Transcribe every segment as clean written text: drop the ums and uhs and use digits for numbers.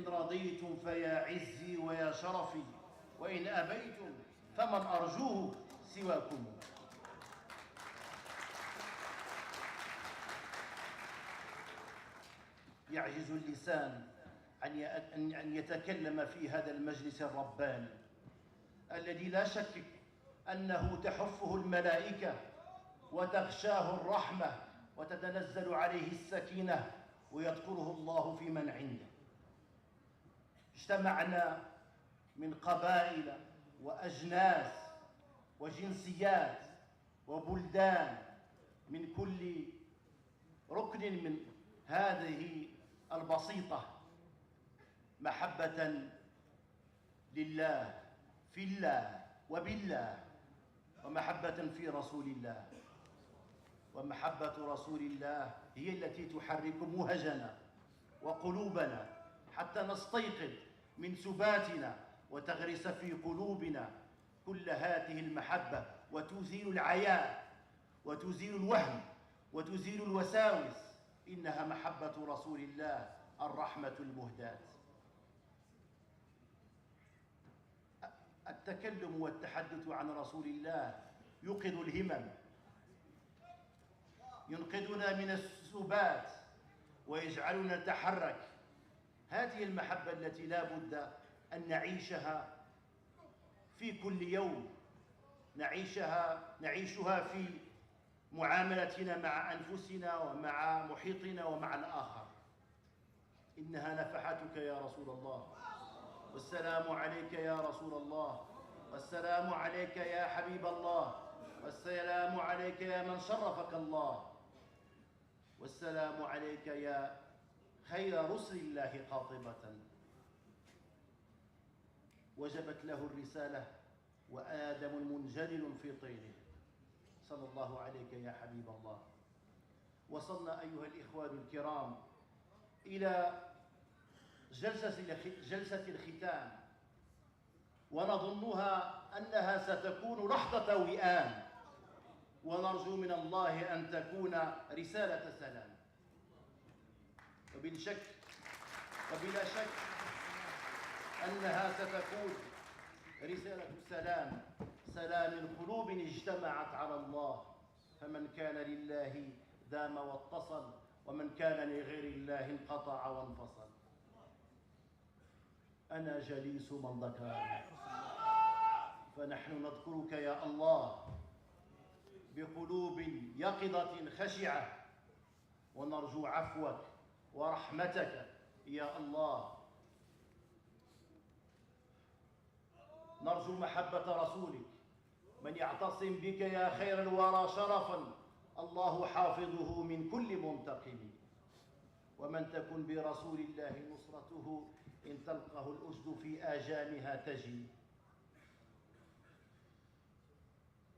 إن رضيتم فيا عزي ويا شرفي، وإن أبيتم فمن أرجوه سواكم. يعجز اللسان أن يتكلم في هذا المجلس الرباني الذي لا شك أنه تحفه الملائكة وتغشاه الرحمة وتتنزل عليه السكينة ويذكره الله في من عنده. اجتمعنا من قبائل وأجناس وجنسيات وبلدان من كل ركن من هذه البسيطة محبة لله في الله وبالله، ومحبة في رسول الله. ومحبة رسول الله هي التي تحرك مهجنا وقلوبنا حتى نستيقظ من سباتنا وتغرس في قلوبنا كل هذه المحبة وتزيل العياء وتزيل الوهم وتزيل الوساوس. إنها محبة رسول الله الرحمة المهداة. التكلم والتحدث عن رسول الله يوقظ الهمم، ينقذنا من السبات ويجعلنا نتحرك. هذه المحبة التي لا بد أن نعيشها في كل يوم، نعيشها في معاملتنا مع أنفسنا ومع محيطنا ومع الآخر. إنها نفحتك يا رسول الله، والسلام عليك يا رسول الله، والسلام عليك يا حبيب الله، والسلام عليك يا من شرفك الله، والسلام عليك يا خير رسل الله قاطبة. وجبت له الرسالة وآدم منجلل في طينه. صلى الله عليك يا حبيب الله. وصلنا أيها الإخوان الكرام إلى جلسة الختام، ونظنها أنها ستكون لحظة وئام، ونرجو من الله أن تكون رسالة سلام. وبلا شك أنها ستكون رسالة سلام قلوب اجتمعت على الله، فمن كان لله دام واتصل، ومن كان لغير الله انقطع وانفصل. أنا جليس من ذكرني، فنحن نذكرك يا الله بقلوب يقظة خشعة، ونرجو عفوك ورحمتك يا الله. نرجو محبة رسولك، من يعتصم بك يا خير الورى شرفا الله حافظه من كل منتقم. ومن تكن برسول الله نصرته إن تلقه الأسد في آجامها تجي.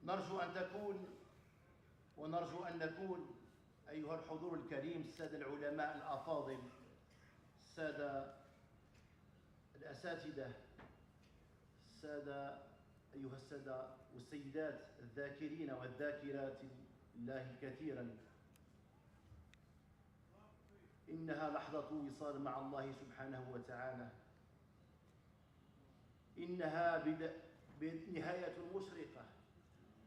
نرجو أن نكون أيها الحضور الكريم، السادة العلماء الأفاضل، السادة الأساتذة، أيها السادة والسيدات الذاكرين والذاكرات الله كثيرا، إنها لحظة وصال مع الله سبحانه وتعالى. إنها نهاية مشرقة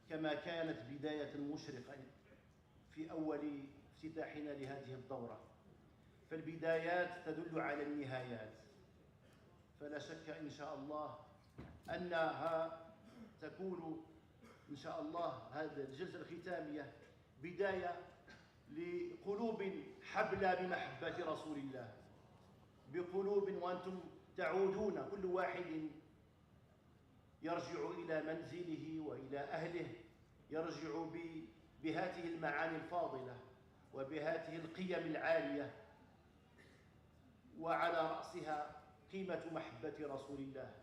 كما كانت بداية مشرقة في أول افتتاحنا لهذه الدورة. فالبدايات تدل على النهايات، فلا شك إن شاء الله أنها تكون إن شاء الله هذه الجلسة الختامية بداية لقلوب حبلى بمحبة رسول الله، بقلوب وأنتم تعودون كل واحد يرجع إلى منزله وإلى أهله، يرجع بهذه المعاني الفاضلة وبهذه القيم العالية، وعلى رأسها قيمة محبة رسول الله،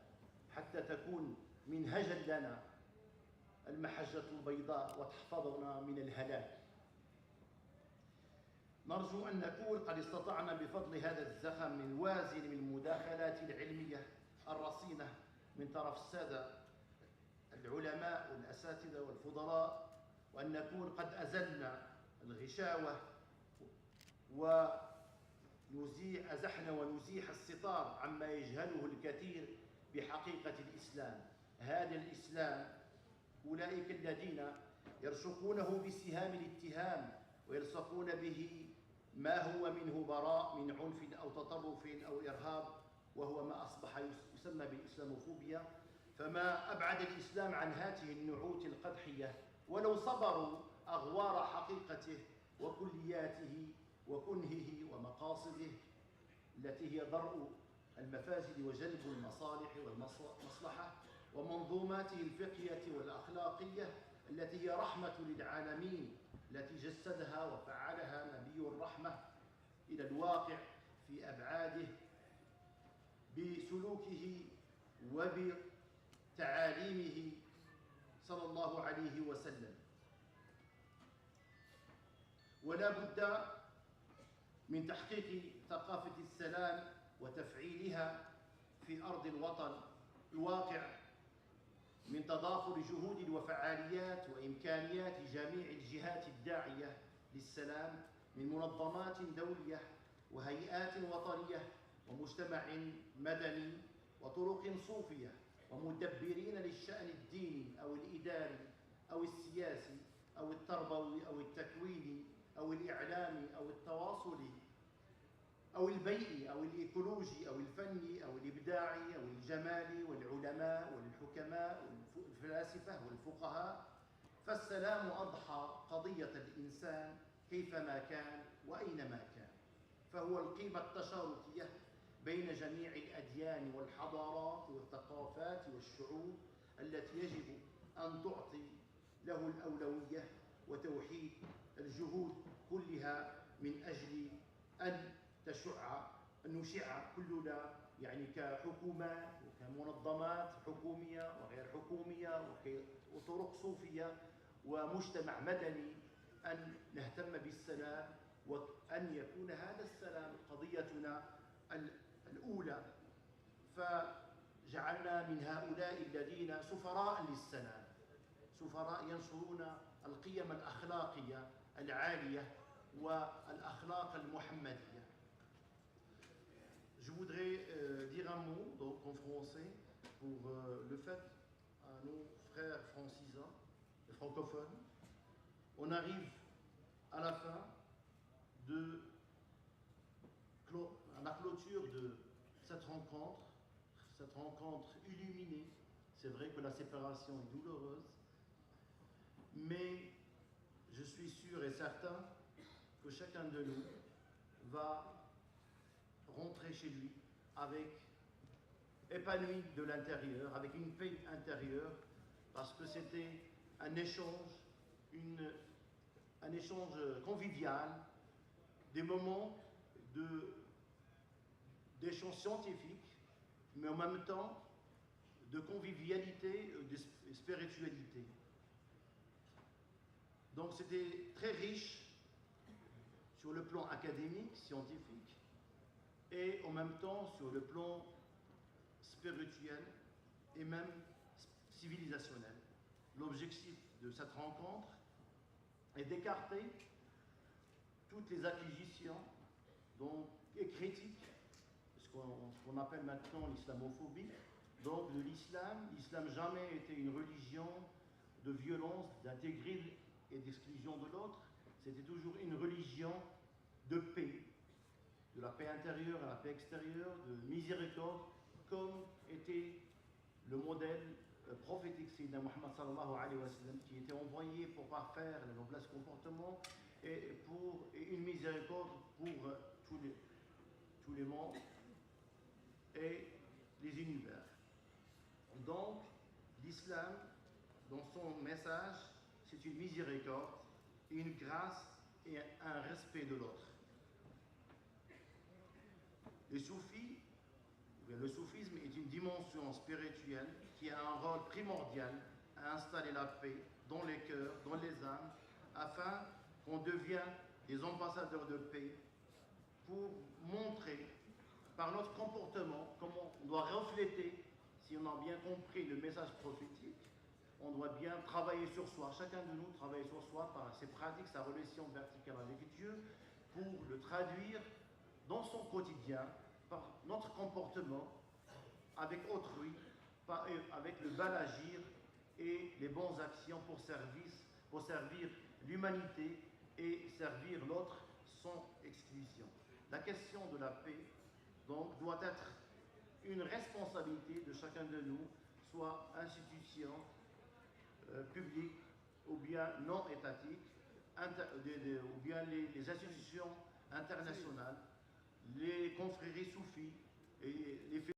حتى تكون منهجا لنا المحجة البيضاء وتحفظنا من الهلاك. نرجو أن نكون قد استطعنا بفضل هذا الزخم الوازن من المداخلات العلمية الرصينة من طرف السادة العلماء والأساتذة والفضلاء، وأن نكون قد أزلنا الغشاوة أزحنا ونزيح الستار عما يجهله الكثير بحقيقة الإسلام. هذا الإسلام أولئك الذين يرشقونه بسهام الاتهام ويلصقون به ما هو منه براء من عنف أو تطرف أو إرهاب، وهو ما أصبح يسمى بالإسلاموفوبيا. فما أبعد الإسلام عن هذه النعوت القدحية، ولو صبروا أغوار حقيقته وكلياته وكنهه ومقاصده التي هي درء المفاسد وجلب المصالح والمصلحة، ومنظوماته الفقهية والأخلاقية التي هي رحمة للعالمين، التي جسدها وفعلها نبي الرحمة إلى الواقع في أبعاده بسلوكه وبتعاليمه صلى الله عليه وسلم. ولا بد من تحقيق ثقافة السلام وتفعيلها في أرض الوطن الواقع من تضافر جهود وفعاليات وإمكانيات جميع الجهات الداعية للسلام من منظمات دولية وهيئات وطنية ومجتمع مدني وطرق صوفية ومدبرين للشأن الديني أو الإداري أو السياسي أو التربوي أو التكويني أو الإعلامي أو التواصلي أو البيئي أو الإيكولوجي أو الفني أو الإبداعي أو الجمالي والعلماء والحكماء والفلاسفة والفقهاء. فالسلام أضحى قضية الإنسان كيفما كان وأينما كان، فهو القيمة التشاركية بين جميع الأديان والحضارات والثقافات والشعوب التي يجب أن تعطي له الأولوية وتوحيد الجهود كلها من أجل أن نشع كلنا، يعني كحكومات وكمنظمات حكومية وغير حكومية وطرق صوفية ومجتمع مدني، أن نهتم بالسلام وأن يكون هذا السلام قضيتنا الأولى. فجعلنا من هؤلاء الذين سفراء للسلام، سفراء ينشرون القيم الأخلاقية العالية والأخلاق المحمدية. Je voudrais dire un mot donc, en français pour le fait à nos frères francisans, les francophones. On arrive à la fin de la clôture de cette rencontre illuminée. C'est vrai que la séparation est douloureuse, mais je suis sûr et certain que chacun de nous va rentrer chez lui avec épanoui de l'intérieur, avec une paix intérieure, parce que c'était un échange convivial, des moments d'échange scientifique, mais en même temps de convivialité, de spiritualité. Donc c'était très riche sur le plan académique, scientifique, et en même temps sur le plan spirituel et même civilisationnel. L'objectif de cette rencontre est d'écarter toutes les acquisitions et critiques, ce qu'on appelle maintenant l'islamophobie, donc de l'islam. L'islam jamais été une religion de violence, d'intégrisme et d'exclusion de l'autre. C'était toujours une religion de paix, de la paix intérieure à la paix extérieure, de miséricorde, comme était le modèle prophétique Sayyidina Muhammad sallallahu alayhi wa sallam, qui était envoyé pour parfaire les noblesse comportements et pour une miséricorde pour tous les mondes et les univers. Donc, l'islam, dans son message, c'est une miséricorde, une grâce et un respect de l'autre. Le soufisme est une dimension spirituelle qui a un rôle primordial à installer la paix dans les cœurs, dans les âmes, afin qu'on devienne des ambassadeurs de paix pour montrer par notre comportement comment on doit refléter, si on a bien compris le message prophétique, on doit bien travailler sur soi. Chacun de nous travaille sur soi par ses pratiques, sa relation verticale avec Dieu, pour le traduire dans son quotidien, par notre comportement avec autrui, avec le bel agir et les bonnes actions pour servir l'humanité et servir l'autre sans exclusion. La question de la paix, donc, doit être une responsabilité de chacun de nous, soit institution publique ou bien non étatiques, ou bien les institutions internationales, les confréries soufis et les